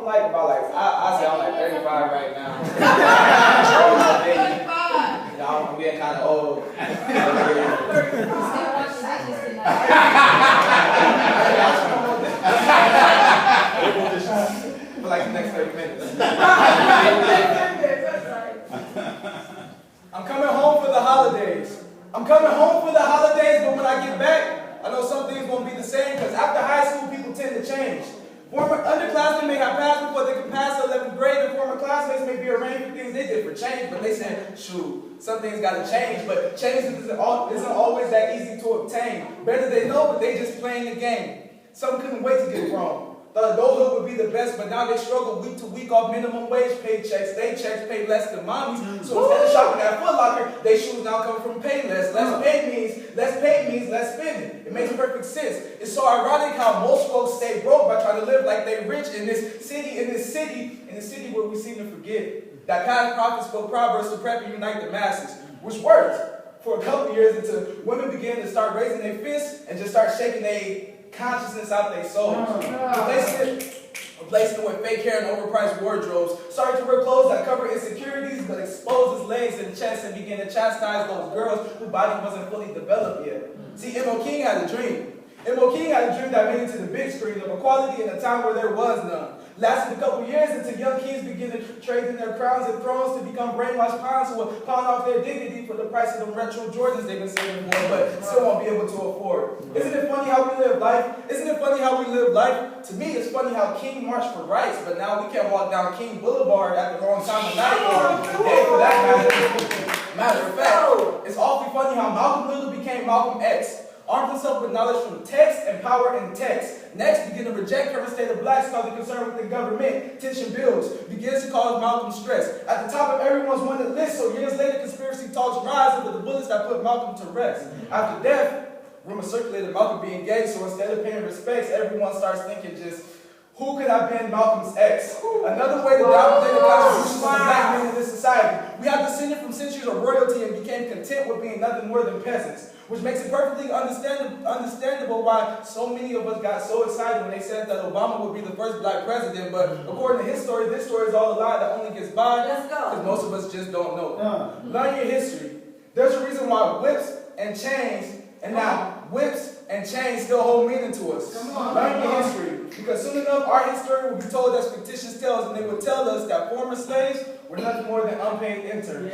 like about like I say I'm like 35 right now. I'm getting kind of old. For like the next 30 minutes. I'm coming home for the holidays. I'm coming home for the holidays, but when I get back, I know some things won't be the same because after high school, people tend to change. Former underclassmen may have passed before they can pass the 11th grade, and former classmates may be arraigned for things they did for change, but they said, shoot, some things got to change, but change isn't always that easy to obtain. Better they know, but they just playing the game. Some couldn't wait to get grown. Thought adulthood would be the best, but now they struggle week to week off minimum wage paychecks. They checks pay less than mommy's, so instead of shopping at Foot Locker, they shoes now come from Payless. Less pay means less spending. It makes perfect sense. It's so ironic how most folks stay broke by trying to live like they rich in this city where we seem to forget that past prophets spoke proverbs to prep and unite the masses, which worked for a couple years until women began to start raising their fists and just start shaking their consciousness out their souls. Replacing it with fake hair and overpriced wardrobes. Started to wear clothes that cover insecurities but expose his legs and chest and began to chastise those girls whose body wasn't fully developed yet. See, M.O. King had a dream. M.O. King had a dream that made it to the big screen of equality in a time where there was none. Lasted a couple years until young kings began to trade in their crowns and thrones to become brainwashed pawns who would pawn off their dignity for the price of the retro Jordans they've been saving for, but still won't be able to afford. Isn't it funny how we live life? Isn't it funny how we live life? To me, it's funny how King marched for rights, but now we can't walk down King Boulevard at the wrong time of night or day for that matter. Matter of fact, it's awfully funny how Malcolm Little became Malcolm X. Armed himself with knowledge from text and power in text. Next, begin to reject current state of blacks causing concern with the government. Tension builds. Begins to cause Malcolm stress. At the top of everyone's wanted list, so years later, conspiracy talks rise over the bullets that put Malcolm to rest. After death, rumors circulated Malcolm being gay, so instead of paying respects, everyone starts thinking just, who could have been Malcolm's ex? Another way to dominate the constitution of black men in this society. We have descended from centuries of royalty and became content with being nothing more than peasants, which makes it perfectly understandable why so many of us got so excited when they said that Obama would be the first black president, but according to his story, this story is all a lie that only gets by because most of us just don't know. Learn your history. There's a reason why whips and chains, and now whips and chains still hold meaning to us. Learn your history, because soon enough our history will be told as fictitious tales, and they will tell us that former slaves were nothing more than unpaid interns.